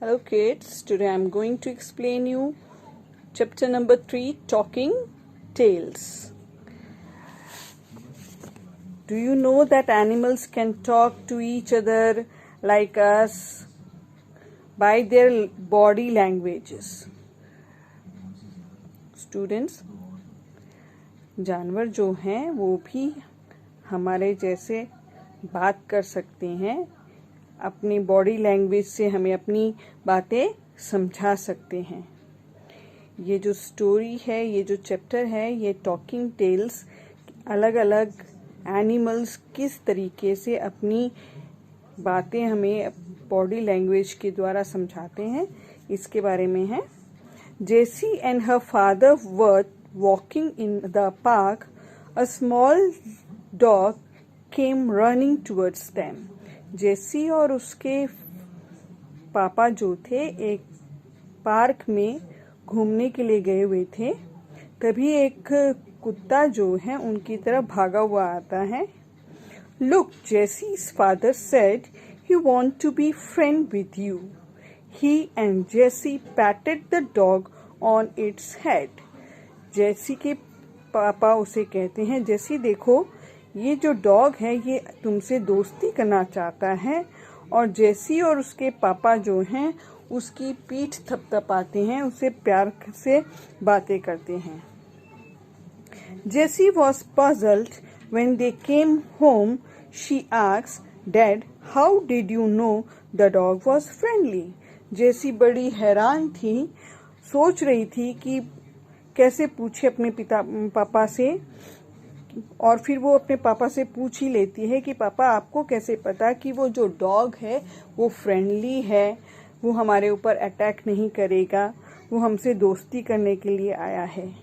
Hello kids, today I'm going to explain you chapter number 3, Talking Tales. Do you know that animals can talk to each other like us by their body languages? Students, जानवर जो हैं वो भी हमारे जैसे बात कर सकते हैं, अपनी बॉडी लैंग्वेज से हमें अपनी बातें समझा सकते हैं। ये जो स्टोरी है, ये जो चैप्टर है, ये टॉकिंग टेल्स, अलग अलग एनिमल्स किस तरीके से अपनी बातें हमें बॉडी लैंग्वेज के द्वारा समझाते हैं, इसके बारे में है। Jessie and her father were walking in the park, a small dog came running towards them. Jessie और उसके पापा जो थे एक पार्क में घूमने के लिए गए हुए थे, तभी एक कुत्ता जो है उनकी तरफ भागा हुआ आता है। Look, Jessie's father said he want to be friend with you. He and Jessie patted the dog on its head. जेसी के पापा उसे कहते हैं, जेसी देखो, ये जो डॉग है ये तुमसे दोस्ती करना चाहता है। और जेसी और उसके पापा जो हैं उसकी पीठ थपथपाते हैं, उसे प्यार से बातें करते हैं। जेसी was puzzled when they came home. She asked, Dad, how did you know the dog was friendly? जेसी बड़ी हैरान थी, सोच रही थी कि कैसे पूछे अपने पापा से, और फिर वो अपने पापा से पूछ ही लेती है कि पापा आपको कैसे पता कि वो जो डॉग है वो फ्रेंडली है, वो हमारे ऊपर अटैक नहीं करेगा, वो हमसे दोस्ती करने के लिए आया है।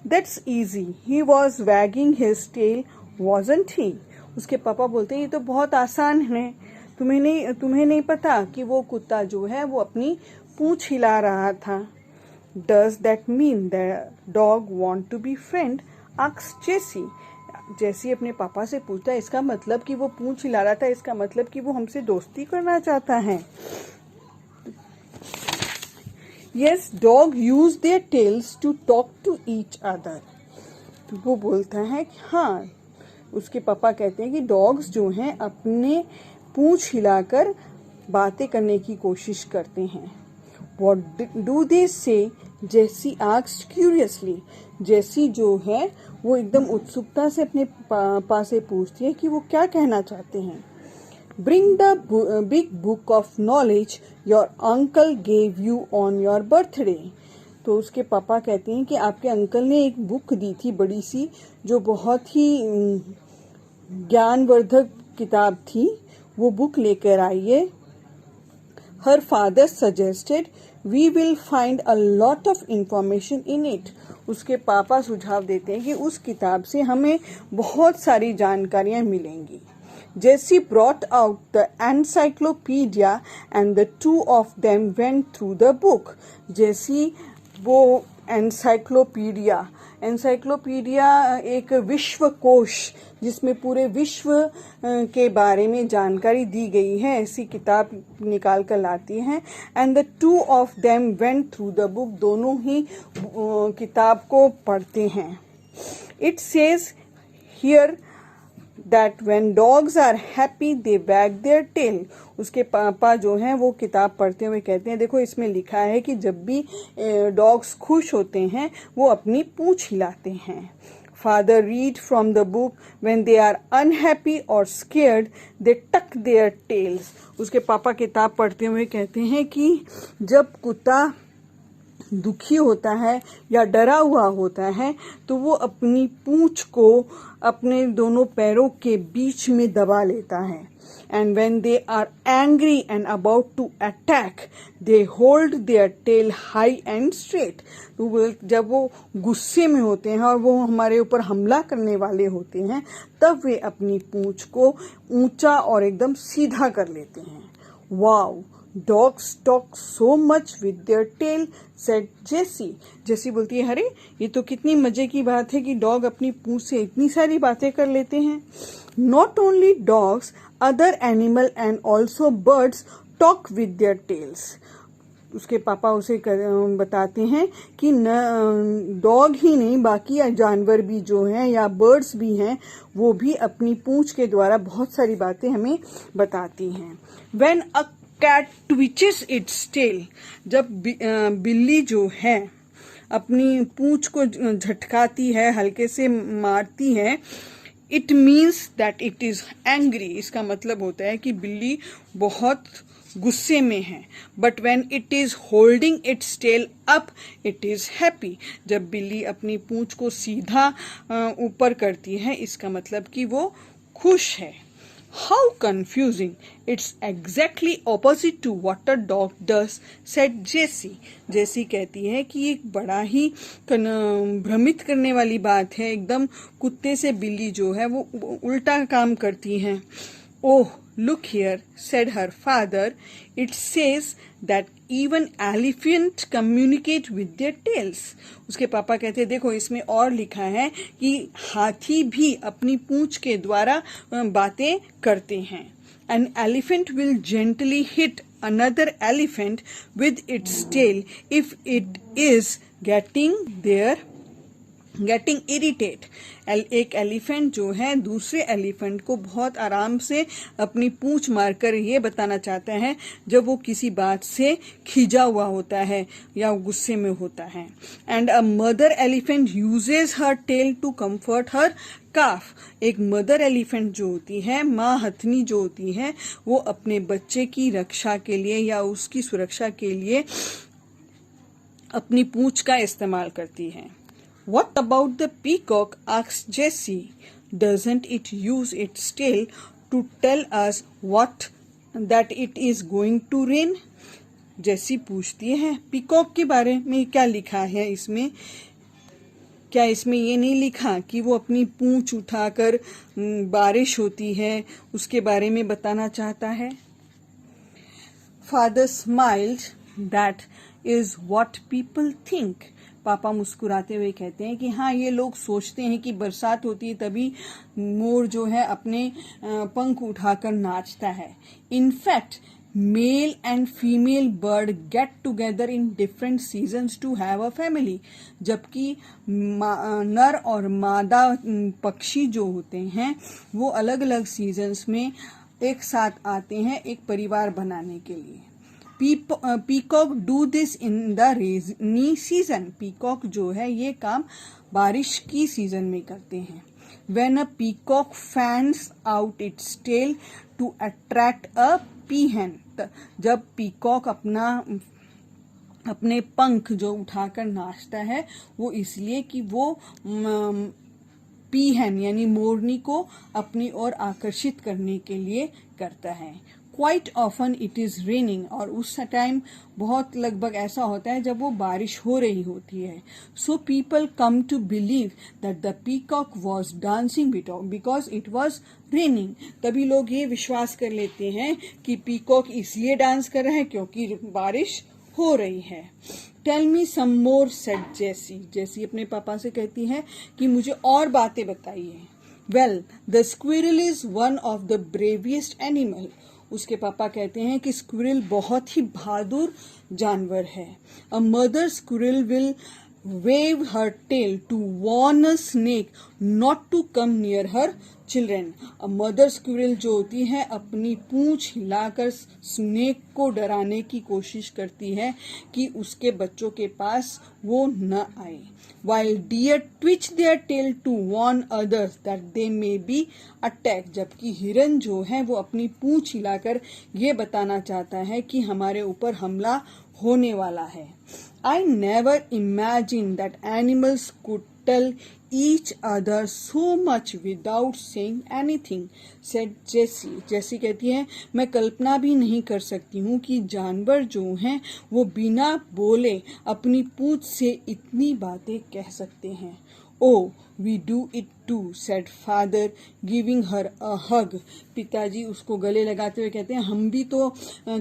That's easy, he was wagging his tail wasn't he. उसके पापा बोलते हैं ये तो बहुत आसान है, तुम्हें नहीं पता कि वो कुत्ता जो है वो अपनी पूंछ हिला रहा था। Does that mean the dog want to be friend? Asked Jessie. Jessie अपने पापा से पूछता है, इसका मतलब कि वो पूंछ हिला रहा था, इसका मतलब कि वो हमसे दोस्ती करना चाहता है। Yes, dog use their tails to talk to each other. तो वो बोलता है कि हाँ, उसके पापा कहते हैं कि डॉग्स जो हैं अपने पूंछ हिलाकर बातें करने की कोशिश करते हैं। What do they say? Jessie asked curiously. Jessie जो है वो एकदम उत्सुकता से अपने पापा से पूछती है कि वो क्या कहना चाहते हैं। Bring the big book of knowledge your uncle gave you on your birthday. तो उसके पापा कहते हैं कि आपके अंकल ने एक बुक दी थी बड़ी सी, जो बहुत ही ज्ञानवर्धक किताब थी, वो बुक लेकर आइए। Her father suggested we will find a lot of information in it. उसके पापा सुझाव देते हैं कि उस किताब से हमें बहुत सारी जानकारियां मिलेंगी। Jessie brought out the encyclopedia and the two of them went through the book. Jessie वो एनसाइक्लोपीडिया एक विश्वकोश जिसमें पूरे विश्व के बारे में जानकारी दी गई है, ऐसी किताब निकाल कर लाती हैं। And the two of them went through the book, दोनों ही किताब को पढ़ते हैं। It says here that when dogs are happy they wag their tail. उसके पापा जो हैं वो किताब पढ़ते हुए कहते हैं, देखो इसमें लिखा है कि जब भी डॉग्स खुश होते हैं वो अपनी पूंछ हिलाते हैं। Father read from the book when they are unhappy or scared they tuck their tails. उसके पापा किताब पढ़ते हुए कहते हैं कि जब कुत्ता दुखी होता है या डरा हुआ होता है तो वो अपनी पूंछ को अपने दोनों पैरों के बीच में दबा लेता है। And when they are angry and about to attack, they hold their tail high and straight. तो जब वो गुस्से में होते हैं और वो हमारे ऊपर हमला करने वाले होते हैं, तब वे अपनी पूंछ को ऊंचा और एकदम सीधा कर लेते हैं। Wow, Dogs talk so much with their tail, said Jessie. जेसी बोलती है, अरे ये तो कितनी मजे की बात है कि डॉग अपनी पूंछ से इतनी सारी बातें कर लेते हैं। Not only dogs, other animal and also birds talk with their tails. उसके पापा उसे बताते हैं कि न डॉग ही नहीं बाकी जानवर भी जो हैं या बर्ड्स भी हैं वो भी अपनी पूंछ के द्वारा बहुत सारी बातें हमें बताती हैं। When a cat twitches its tail, जब बिल्ली जो है अपनी पूंछ को झटकाती है, हल्के से मारती है, it means that it is angry. इसका मतलब होता है कि बिल्ली बहुत गुस्से में है। But when it is holding its tail up it is happy. जब बिल्ली अपनी पूंछ को सीधा ऊपर करती है इसका मतलब कि वो खुश है। How confusing! It's exactly opposite to what a dog does, said Jessie. जेसी कहती है कि एक बड़ा ही भ्रमित करने वाली बात है, एकदम कुत्ते से बिल्ली जो है वो उल्टा काम करती है। Oh, look here, said her father. It says that even elephant communicate with their tails. उसके पापा कहते हैं देखो इसमें और लिखा है कि हाथी भी अपनी पूंछ के द्वारा बातें करते हैं। An elephant will gently hit another elephant with its tail if it is getting irritated. एक एलिफेंट जो है दूसरे एलिफेंट को बहुत आराम से अपनी पूंछ मारकर ये बताना चाहता है जब वो किसी बात से खिजा हुआ होता है या गुस्से में होता है। And a mother elephant uses her tail to comfort her calf. एक मदर एलिफेंट जो होती है, माँ हथनी जो होती है, वो अपने बच्चे की रक्षा के लिए या उसकी सुरक्षा के लिए अपनी पूंछ का इस्तेमाल करती है। What about the peacock? asked Jessie. Doesn't it use its tail to tell us that it is going to rain? जेसी पूछती है पीकॉक के बारे में क्या लिखा है इसमें, क्या इसमें ये नहीं लिखा कि वो अपनी पूंछ उठाकर बारिश होती है उसके बारे में बताना चाहता है। Father smiled. That is what people think. पापा मुस्कुराते हुए कहते हैं कि हाँ ये लोग सोचते हैं कि बरसात होती है तभी मोर जो है अपने पंख उठाकर नाचता है। In fact male and female bird get together in different seasons to have a family. जबकि नर और मादा पक्षी जो होते हैं वो अलग अलग सीजन्स में एक साथ आते हैं एक परिवार बनाने के लिए। Peacock do this in the rainy season. Peacock जो है ये काम बारिश की सीजन में करते हैं। When a peacock fans out its tail to attract a peahen. जब पीकॉक अपने पंख जो उठाकर नाचता है वो इसलिए कि वो पीहन यानी मोरनी को अपनी ओर आकर्षित करने के लिए करता है। Quite often it is raining. और उस टाइम बहुत लगभग ऐसा होता है जब वो बारिश हो रही होती है। So people come to believe that the peacock was dancing because it was raining. तभी लोग ये विश्वास कर लेते हैं कि पीकॉक इसलिए डांस कर रहा है क्योंकि बारिश हो रही है। टेल मी सम मोर, सेड जेसी। जेसी अपने पापा से कहती है कि मुझे और बातें बताइए। Well, the squirrel is one of the bravest animal. उसके पापा कहते हैं कि स्क्विरल बहुत ही बहादुर जानवर है। A mother squirrel will wave her tail to warn a snake not to come near her children. A mother squirrel जो होती है अपनी पूंछ हिलाकर स्नेक को डराने की कोशिश करती है कि उसके बच्चों के पास वो न आए। While deer twitch their tail to warn others that they may be attacked. जबकि हिरन जो है वो अपनी पूंछ हिलाकर ये बताना चाहता है कि हमारे ऊपर हमला होने वाला है। I never imagined that animals could tell each other so much without saying anything, said Jessie. जेसी कहती है मैं कल्पना भी नहीं कर सकती हूँ कि जानवर जो हैं वो बिना बोले अपनी पूंछ से इतनी बातें कह सकते हैं। Oh, we do it too, said father, giving her a hug. पिताजी उसको गले लगाते हुए कहते हैं, हम भी तो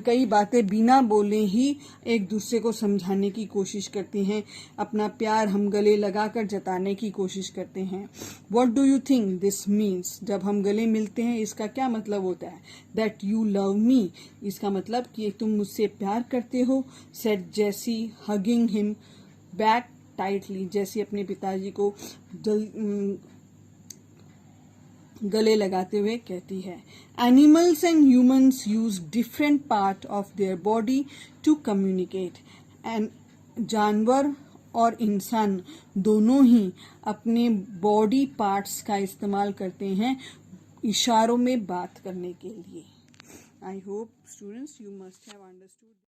कई बातें बिना बोले ही एक दूसरे को समझाने की कोशिश करते हैं, अपना प्यार हम गले लगाकर जताने की कोशिश करते हैं. What do you think this means? जब हम गले मिलते हैं इसका क्या मतलब होता है? That you love me. इसका मतलब कि तुम मुझसे प्यार करते हो, said Jessie, hugging him back tightly. जैसे अपने पिताजी को गले लगाते हुए कहती है. Animals and humans use different part of their body to communicate. And जानवर और इंसान दोनों ही अपने बॉडी पार्ट्स का इस्तेमाल करते हैं इशारों में बात करने के लिए. I hope students you must have understood.